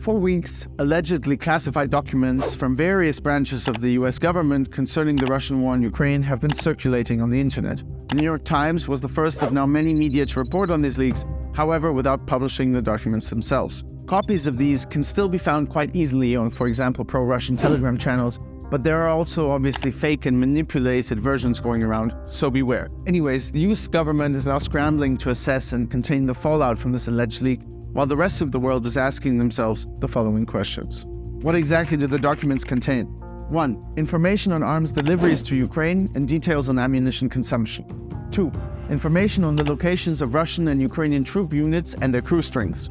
For weeks, allegedly classified documents from various branches of the US government concerning the Russian war in Ukraine have been circulating on the internet. The New York Times was the first of now many media to report on these leaks, however, without publishing the documents themselves. Copies of these can still be found quite easily on, for example, pro-Russian Telegram channels, but there are also obviously fake and manipulated versions going around, so beware. Anyways, the US government is now scrambling to assess and contain the fallout from this alleged leak, while the rest of the world is asking themselves the following questions. What exactly do the documents contain? 1. Information on arms deliveries to Ukraine and details on ammunition consumption. 2. Information on the locations of Russian and Ukrainian troop units and their crew strengths.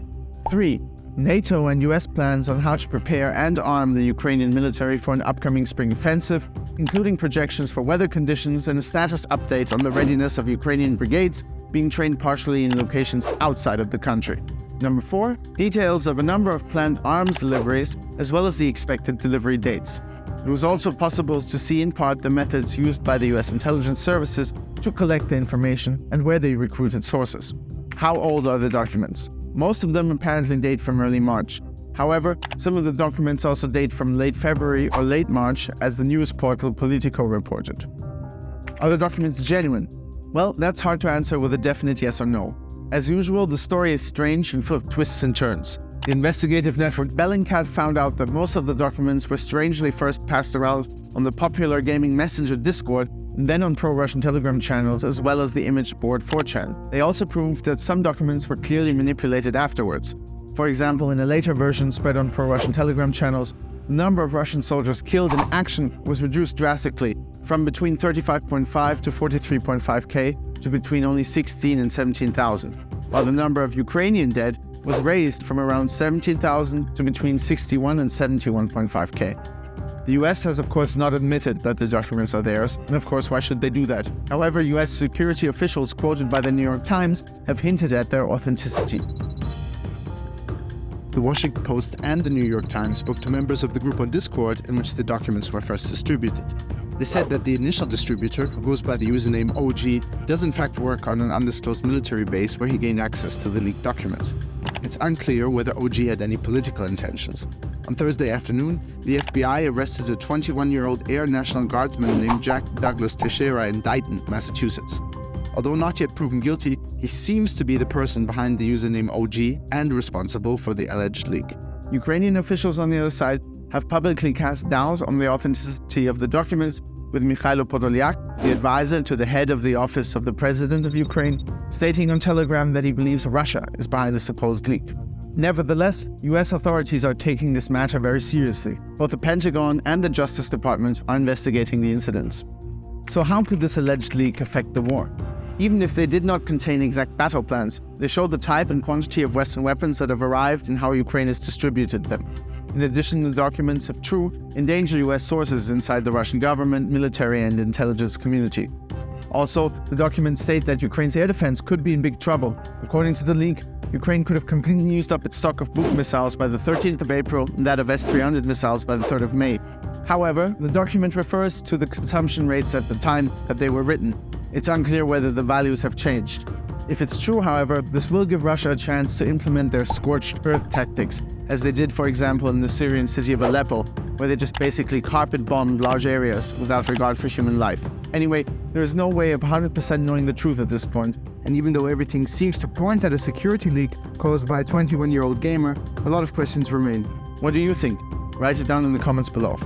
3. NATO and US plans on how to prepare and arm the Ukrainian military for an upcoming spring offensive, including projections for weather conditions and a status update on the readiness of Ukrainian brigades being trained partially in locations outside of the country. Number 4. Details of a number of planned arms deliveries, as well as the expected delivery dates. It was also possible to see in part the methods used by the US intelligence services to collect the information and where they recruited sources. How old are the documents? Most of them apparently date from early March. However, some of the documents also date from late February or late March, as the news portal Politico reported. Are the documents genuine? Well, that's hard to answer with a definite yes or no. As usual, the story is strange and full of twists and turns. The investigative network Bellingcat found out that most of the documents were strangely first passed around on the popular gaming messenger Discord, and then on pro-Russian Telegram channels, as well as the image board 4chan. They also proved that some documents were clearly manipulated afterwards. For example, in a later version spread on pro-Russian Telegram channels, the number of Russian soldiers killed in action was reduced drastically, from between 35.5 to 43.5k to between only 16 and 17,000, while the number of Ukrainian dead was raised from around 17,000 to between 61 and 71.5k. The US has of course not admitted that the documents are theirs, and of course why should they do that? However, US security officials quoted by the New York Times have hinted at their authenticity. The Washington Post and the New York Times spoke to members of the group on Discord in which the documents were first distributed. They said that the initial distributor, who goes by the username OG, does in fact work on an undisclosed military base where he gained access to the leaked documents. It's unclear whether OG had any political intentions. On Thursday afternoon, the FBI arrested a 21-year-old Air National Guardsman named Jack Douglas Teixeira in Dighton, Massachusetts. Although not yet proven guilty, he seems to be the person behind the username OG and responsible for the alleged leak. Ukrainian officials on the other side have publicly cast doubt on the authenticity of the documents, with Mikhailo Podolyak, the advisor to the head of the office of the president of Ukraine, stating on Telegram that he believes Russia is behind the supposed leak. Nevertheless, US authorities are taking this matter very seriously. Both the Pentagon and the Justice Department are investigating the incidents. So how could this alleged leak affect the war? Even if they did not contain exact battle plans, they show the type and quantity of Western weapons that have arrived and how Ukraine has distributed them. In addition, the documents, if true, endanger US sources inside the Russian government, military and intelligence community. Also, the documents state that Ukraine's air defense could be in big trouble. According to the leak, Ukraine could have completely used up its stock of Buk missiles by the 13th of April and that of S-300 missiles by the 3rd of May. However, the document refers to the consumption rates at the time that they were written. It's unclear whether the values have changed. If it's true, however, this will give Russia a chance to implement their scorched earth tactics, as they did, for example, in the Syrian city of Aleppo, where they just basically carpet-bombed large areas without regard for human life. Anyway, there is no way of 100% knowing the truth at this point, and even though everything seems to point at a security leak caused by a 21-year-old gamer, a lot of questions remain. What do you think? Write it down in the comments below.